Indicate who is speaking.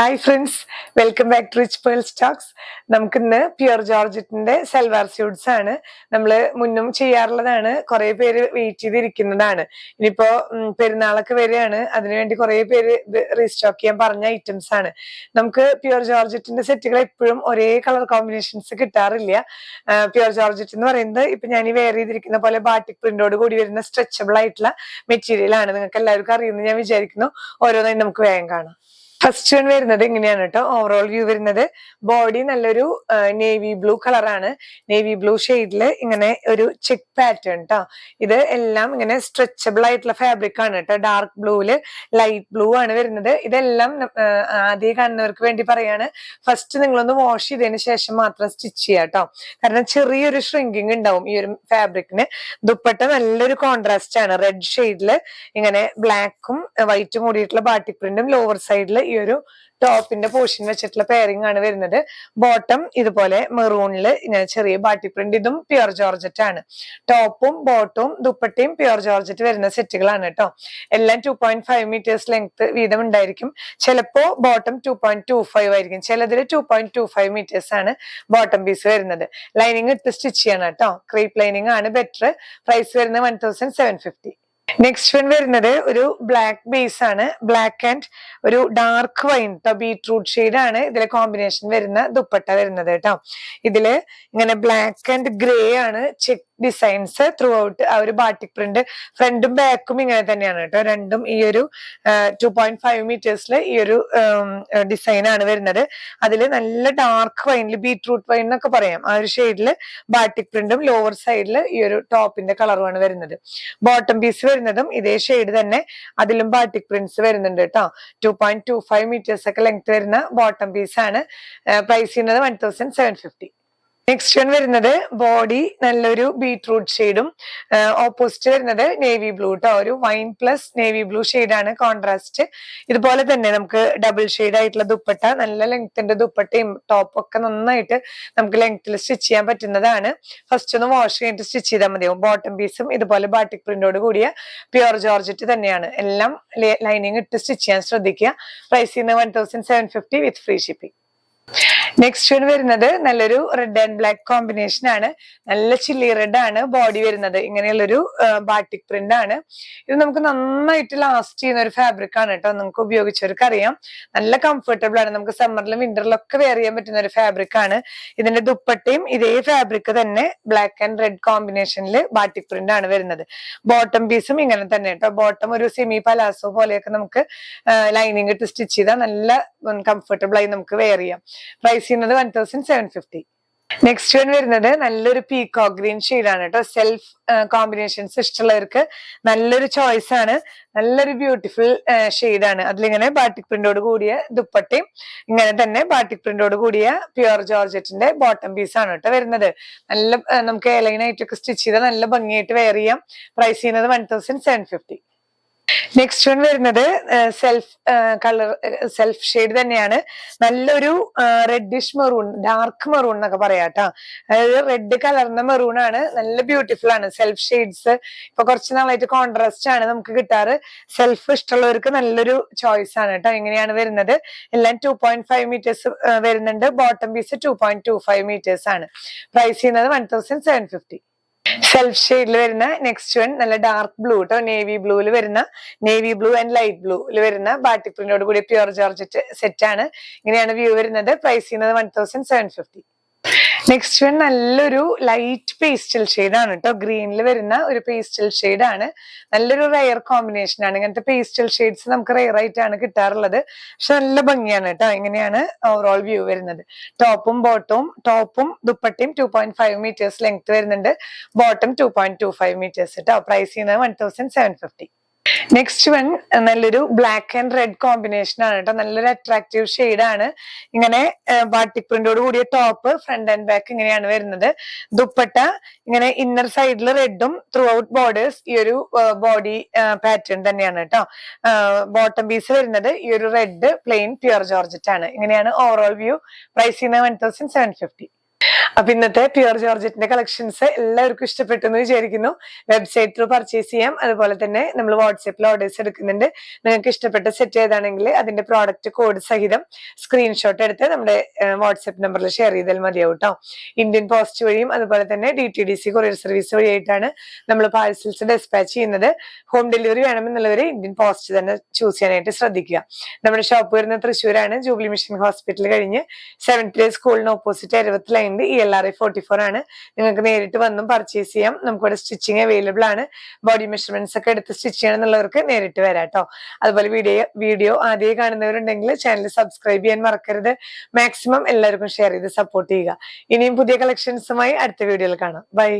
Speaker 1: Hi friends, welcome back to rich pearl stocks. നമുക്കിന്ന് pure ജോർജറ്റിന്റെ salwar suits ആണ് നമ്മൾ മുന്നും ചെയ്യാറുള്ളതാണ്. കുറെ പേര് വെയിറ്റ് ചെയ്തിരിക്കുന്നതാണ്. ഇനിയിപ്പോ പെരുന്നാളൊക്കെ വരികയാണ്, അതിനുവേണ്ടി കുറെ പേര് ഇത് റീസ്റ്റോക്ക് ചെയ്യാൻ പറഞ്ഞ ഐറ്റംസ് ആണ്. നമുക്ക് പ്യുർ ജോർജറ്റിന്റെ സെറ്റുകൾ എപ്പോഴും ഒരേ കളർ കോമ്പിനേഷൻസ് കിട്ടാറില്ല. പ്യുർ ജോർജറ്റ് എന്ന് പറയുന്നത് ഇപ്പൊ ഞാൻ ഈ വെയർ ചെയ്തിരിക്കുന്ന പോലെ ബാട്ടിക് പ്രിന്റോട് കൂടി വരുന്ന സ്ട്രെച്ചബിൾ ആയിട്ടുള്ള മെറ്റീരിയൽ ആണ്. നിങ്ങൾക്ക് എല്ലാവർക്കും അറിയുമെന്ന് ഞാൻ വിചാരിക്കുന്നു. ഓരോന്നായി നമുക്ക് വേഗം കാണാം. ഫസ്റ്റ് വൺ വരുന്നത് ഇങ്ങനെയാണ് കേട്ടോ. ഓവറോൾ വ്യൂ വരുന്നത് ബോഡി നല്ലൊരു നേവി ബ്ലൂ കളറാണ്. നേവി ബ്ലൂ ഷെയ്ഡില് ഇങ്ങനെ ഒരു ചെക്ക് പാറ്റേൺ കേട്ടോ. ഇത് എല്ലാം ഇങ്ങനെ സ്ട്രെച്ചബിൾ ആയിട്ടുള്ള ഫാബ്രിക് ആണ് കേട്ടോ. ഡാർക്ക് ബ്ലൂവില് ലൈറ്റ് ബ്ലൂ ആണ് വരുന്നത്. ഇതെല്ലാം ആദ്യം കാണുന്നവർക്ക് വേണ്ടി പറയാണ്, ഫസ്റ്റ് നിങ്ങളൊന്ന് വാഷ് ചെയ്തതിന് ശേഷം മാത്രം സ്റ്റിച്ച് ചെയ്യാം കേട്ടോ. കാരണം ചെറിയൊരു ഷ്രിങ്കിങ് ഉണ്ടാവും ഈ ഒരു ഫാബ്രിക്കിന്. ദുപ്പട്ട നല്ലൊരു കോൺട്രാസ്റ്റ് ആണ്. റെഡ് ഷെയ്ഡില് ഇങ്ങനെ ബ്ലാക്കും വൈറ്റും കൂടിയിട്ടുള്ള ബാട്ടിക് പ്രിന്റും, ലോവർ സൈഡിൽ ഈ ഒരു ടോപ്പിന്റെ പോർഷൻ വെച്ചിട്ടുള്ള പെയറിംഗ് ആണ് വരുന്നത്. ബോട്ടം ഇതുപോലെ മെറൂണില് ഇങ്ങനെ ചെറിയ ബാട്ടിക് പ്രിന്റ്. ഇതും പ്യുർ ജോർജറ്റ് ആണ്. ടോപ്പും ബോട്ടവും ദുപ്പട്ടയും പ്യുർ ജോർജറ്റ് വരുന്ന സെറ്റുകളാണ് കേട്ടോ. എല്ലാം 2.5 മീറ്റേഴ്സ് ലെങ്ത് വീതം ഉണ്ടായിരിക്കും. ചിലപ്പോ ബോട്ടം 2.25 ആയിരിക്കും. ചിലതിൽ 2.25 മീറ്റേഴ്സ് ആണ് ബോട്ടം പീസ് വരുന്നത്. ലൈനിങ് ഇട്ട് സ്റ്റിച്ച് ചെയ്യണം കേട്ടോ. ക്രീപ്പ് ലൈനിങ് ആണ് ബെറ്റർ. പ്രൈസ് വരുന്നത് 1750. നെക്സ്റ്റ് വൺ വരുന്നത് ഒരു ബ്ലാക്ക് ബേസ് ആണ്. ബ്ലാക്ക് ആൻഡ് ഒരു ഡാർക്ക് വൈൻ ബീട്രൂട്ട് ഷെയ്ഡ് ആണ് ഇതിലെ കോമ്പിനേഷൻ വരുന്ന ദുപ്പട്ട വരുന്നത് കേട്ടോ. ഇതില് ഇങ്ങനെ ബ്ലാക്ക് ആൻഡ് ഗ്രേ ആണ് ചെക്ക് ഡിസൈൻസ് ത്രൂ ഔട്ട്. ആ ഒരു ബാട്ടിക് പ്രിന്റ് ഫ്രണ്ടും ബാക്കും ഇങ്ങനെ തന്നെയാണ് കേട്ടോ. രണ്ടും ഈ ഒരു 2.5 മീറ്റേഴ്സിൽ ഈ ഒരു ഡിസൈൻ ആണ് വരുന്നത്. അതില് നല്ല ഡാർക്ക് വൈനിൽ ബീട്രൂട്ട് വൈൻ എന്നൊക്കെ പറയാം, ആ ഒരു ഷെയ്ഡില് ബാട്ടിക് പ്രിന്റും ലോവർ സൈഡിൽ ഈ ഒരു ടോപ്പിന്റെ കളറുമാണ് വരുന്നത്. ബോട്ടം പീസ് വരുന്നതും ഇതേ ഷെയ്ഡ് തന്നെ, അതിലും ബാട്ടിക് പ്രിന്റ്സ് വരുന്നുണ്ട് കേട്ടോ. 2.25 മീറ്റേഴ്സ് ഒക്കെ ലെങ്ത് വരുന്ന ബോട്ടം പീസ് ആണ്. പ്രൈസ് ചെയ്യുന്നത് 1750. നെക്സ്റ്റ് വൺ വരുന്നത് ബോഡി നല്ലൊരു ബീട്രൂട്ട് ഷെയ്ഡും ഓപ്പോസിറ്റ് വരുന്നത് നേവി ബ്ലൂ കേട്ടോ. ഒരു വൈൻ പ്ലസ് നേവി ബ്ലൂ ഷെയ്ഡാണ് കോൺട്രാസ്റ്റ്. ഇതുപോലെ തന്നെ നമുക്ക് ഡബിൾ ഷെയ്ഡ് ആയിട്ടുള്ള ദുപ്പട്ട, നല്ല ലെങ്ത്തിന്റെ ദുപ്പട്ടയും ടോപ്പൊക്കെ നന്നായിട്ട് നമുക്ക് ലെങ്ത്തിൽ സ്റ്റിച്ച് ചെയ്യാൻ പറ്റുന്നതാണ്. ഫസ്റ്റ് ഒന്ന് വാഷ് ചെയ്തിട്ട് സ്റ്റിച്ച് ചെയ്താൽ മതിയാവും. ബോട്ടം പീസും ഇതുപോലെ ബാട്ടിക് പ്രിന്റോട് കൂടിയ പ്യുർ ജോർജറ്റ് തന്നെയാണ്. എല്ലാം ലൈനിങ് ഇട്ട് സ്റ്റിച്ച് ചെയ്യാൻ ശ്രദ്ധിക്കുക. പ്രൈസ് ചെയ്യുന്നത് 1750 വിത്ത് ഫ്രീ ഷിപ്പിംഗ്. നെക്സ്റ്റ് വൺ വരുന്നത് നല്ലൊരു റെഡ് ആൻഡ് ബ്ലാക്ക് കോമ്പിനേഷൻ ആണ്. നല്ല ചില്ലി റെഡ് ആണ് ബോഡി വരുന്നത്. ഇങ്ങനെയുള്ളൊരു ബാട്ടിക് പ്രിന്റ് ആണ്. ഇത് നമുക്ക് നന്നായിട്ട് ലാസ്റ്റ് ചെയ്യുന്ന ഒരു ഫാബ്രിക് ആണ് കേട്ടോ. നമുക്ക് ഉപയോഗിച്ചവർക്ക് അറിയാം, നല്ല കംഫർട്ടബിൾ ആണ്. നമുക്ക് സമ്മറിലും വിന്ററിലും ഒക്കെ വെയർ ചെയ്യാൻ പറ്റുന്ന ഒരു ഫാബ്രിക് ആണ്. ഇതിന്റെ ദുപ്പട്ടയും ഇതേ ഫാബ്രിക് തന്നെ ബ്ലാക്ക് ആൻഡ് റെഡ് കോമ്പിനേഷനിൽ ബാട്ടിക് പ്രിന്റ് ആണ് വരുന്നത്. ബോട്ടം പീസും ഇങ്ങനെ തന്നെ കേട്ടോ. ബോട്ടം ഒരു സെമി പലാസോ പോലെയൊക്കെ നമുക്ക് ലൈനിങ് ഇട്ട് സ്റ്റിച്ച് ചെയ്താൽ നല്ല കംഫർട്ടബിൾ ആയി നമുക്ക് വെയർ ചെയ്യാം. പ്രൈസ് ചെയ്യുന്നത് 1750. നെക്സ്റ്റ് വൺ വരുന്നത് നല്ലൊരു പീകോക്ക് ഗ്രീൻ ഷെയ്ഡാണ് കേട്ടോ. സെൽഫ് കോമ്പിനേഷൻസ് ഇഷ്ടമുള്ളവർക്ക് നല്ലൊരു ചോയ്സ് ആണ്. നല്ലൊരു ബ്യൂട്ടിഫുൾ ഷെയ്ഡാണ്. അതിലിങ്ങനെ ബാട്ടിക് പ്രിന്റോട് കൂടിയ ദുപ്പട്ടയും ഇങ്ങനെ തന്നെ ബാട്ടിക് പ്രിന്റോട് കൂടിയ പ്യുർ ജോർജറ്റിന്റെ ബോട്ടം പീസ് ആണ് കേട്ടോ വരുന്നത്. നല്ല നമുക്ക് ലൈനായിട്ടൊക്കെ സ്റ്റിച്ച് ചെയ്താൽ നല്ല ഭംഗിയായിട്ട് വെയർ ചെയ്യാം. പ്രൈസ് ചെയ്യുന്നത് 1750. നെക്സ്റ്റ് വൺ വരുന്നത് സെൽഫ് കളർ, സെൽഫ് ഷെയ്ഡ് തന്നെയാണ്. നല്ലൊരു റെഡിഷ് മെറൂൺ, ഡാർക്ക് മെറൂൺ എന്നൊക്കെ പറയാം കേട്ടോ. അതായത് റെഡ് കലർന്ന മെറൂൺ ആണ്. നല്ല ബ്യൂട്ടിഫുൾ ആണ്. സെൽഫ് ഷെയ്ഡ്സ് ഇപ്പൊ കുറച്ച് നാളായിട്ട് കോൺട്രാസ്റ്റ് ആണ് നമുക്ക് കിട്ടാറ്. സെൽഫ് ഇഷ്ടമുള്ളവർക്ക് നല്ലൊരു ചോയ്സ് ആണ് കേട്ടോ. എങ്ങനെയാണ് വരുന്നത്, എല്ലാം 2.5 മീറ്റേഴ്സ് വരുന്നുണ്ട്. ബോട്ടം പീസ് 2.25 മീറ്റേഴ്സ് ആണ്. പ്രൈസ് ചെയ്യുന്നത് 1750. സെൽഫ് ഷെയ്ഡിൽ വരുന്ന നെക്സ്റ്റ് വൺ നല്ല ഡാർക്ക് ബ്ലൂ കേട്ടോ. നേവി ബ്ലൂവിൽ വരുന്ന, നേവി ബ്ലൂ ആൻഡ് ലൈറ്റ് ബ്ലൂവിൽ വരുന്ന ബാട്ടിക് പ്രിന്റോട് കൂടിയ പ്യുർ ജോർജറ്റ് സെറ്റ് ആണ്. ഇങ്ങനെയാണ് വ്യൂ വരുന്നത്. പ്രൈസ് ചെയ്യുന്നത് 1750. നെക്സ്റ്റ് വൺ നല്ലൊരു ലൈറ്റ് പേസ്റ്റൽ ഷെയ്ഡ് ആണ് കേട്ടോ. ഗ്രീനിൽ വരുന്ന ഒരു പേസ്റ്റൽ ഷെയ്ഡ് ആണ്. നല്ലൊരു റെയർ കോമ്പിനേഷൻ ആണ്. ഇങ്ങനത്തെ പേസ്റ്റൽ ഷെയ്ഡ്സ് നമുക്ക് റെയർ ആയിട്ടാണ് കിട്ടാറുള്ളത്. പക്ഷെ നല്ല ഭംഗിയാണ് കേട്ടോ. ഇങ്ങനെയാണ് ഓവറോൾ വ്യൂ വരുന്നത്. ടോപ്പും ദുപ്പട്ടയും 2.5 മീറ്റേഴ്സ് ലെങ്ത് വരുന്നുണ്ട്. ബോട്ടം 2.25 മീറ്റേഴ്സ് കേട്ടോ. പ്രൈസ് ചെയ്യുന്നത് 1750. നെക്സ്റ്റ് വൺ നല്ലൊരു ബ്ലാക്ക് ആൻഡ് റെഡ് കോമ്പിനേഷൻ ആണ് കേട്ടോ. നല്ലൊരു അട്രാക്റ്റീവ് ഷെയ്ഡ് ആണ്. ഇങ്ങനെ ബാട്ടിക് പ്രിന്റോട് കൂടിയ ടോപ്പ്, ഫ്രണ്ട് ആൻഡ് ബാക്ക് ഇങ്ങനെയാണ് വരുന്നത്. ദുപ്പട്ട ഇങ്ങനെ ഇന്നർ സൈഡിൽ റെഡും ത്രൂ ഔട്ട് ബോർഡേഴ്സ് ഈ ഒരു ബോഡി പാറ്റേൺ തന്നെയാണ് കേട്ടോ. ബോട്ടം പീസ് വരുന്നത് ഈ ഒരു റെഡ് പ്ലെയിൻ പ്യുർ ജോർജറ്റ് ആണ്. ഇങ്ങനെയാണ് ഓവറോൾ വ്യൂ. പ്രൈസ് ചെയ്യുന്നത് 1750. അപ്പൊ ഇന്നത്തെ പ്യുർ ജോർജറ്റിന്റെ കളക്ഷൻസ് എല്ലാവർക്കും ഇഷ്ടപ്പെട്ടു എന്ന് വിചാരിക്കുന്നു. വെബ്സൈറ്റ് ത്രൂ പർച്ചേസ് ചെയ്യാം. അതുപോലെ തന്നെ നമ്മൾ വാട്സാപ്പിൽ ഓർഡേഴ്സ് എടുക്കുന്നുണ്ട്. നിങ്ങൾക്ക് ഇഷ്ടപ്പെട്ട സെറ്റ് ഏതാണെങ്കിൽ അതിന്റെ പ്രോഡക്റ്റ് കോഡ് സഹിതം സ്ക്രീൻഷോട്ട് എടുത്ത് നമ്മുടെ വാട്സാപ്പ് നമ്പറിൽ ഷെയർ ചെയ്താൽ മതിയാവും കേട്ടോ. ഇന്ത്യൻ പോസ്റ്റ് വഴിയും അതുപോലെ തന്നെ DTDC കൊറിയർ സർവീസ് വഴിയായിട്ടാണ് നമ്മൾ പാഴ്സൽസ് ഡെസ്പാച്ച് ചെയ്യുന്നത്. ഹോം ഡെലിവറി വേണമെന്നുള്ളവർ ഇന്ത്യൻ പോസ്റ്റ് തന്നെ ചൂസ് ചെയ്യാനായിട്ട് ശ്രദ്ധിക്കുക. നമ്മുടെ ഷോപ്പ് വരുന്ന തൃശ്ശൂരാണ്, ജൂബിലി മിഷൻ ഹോസ്പിറ്റൽ കഴിഞ്ഞ് 7th ഡേ സ്കൂളിന് ഓപ്പോസിറ്റ് 60 ലൈനിൽ ELRI 44 ആണ്. നിങ്ങൾക്ക് നേരിട്ട് വന്നും പർച്ചേസ് ചെയ്യാം. നമുക്കിവിടെ സ്റ്റിച്ചിങ് അവൈലബിൾ ആണ്. ബോഡി മെഷർമെന്റ്സ് ഒക്കെ എടുത്ത് സ്റ്റിച്ച് ചെയ്യണമെന്നുള്ളവർക്ക് നേരിട്ട് വരാം കേട്ടോ. അതുപോലെ വീഡിയോ ആദ്യം കാണുന്നവരുണ്ടെങ്കിൽ ചാനൽ സബ്സ്ക്രൈബ് ചെയ്യാൻ മറക്കരുത്. മാക്സിമം എല്ലാവർക്കും ഷെയർ ചെയ്ത് സപ്പോർട്ട് ചെയ്യുക. ഇനിയും പുതിയ കളക്ഷൻസുമായി അടുത്ത വീഡിയോയിൽ കാണാം. ബൈ.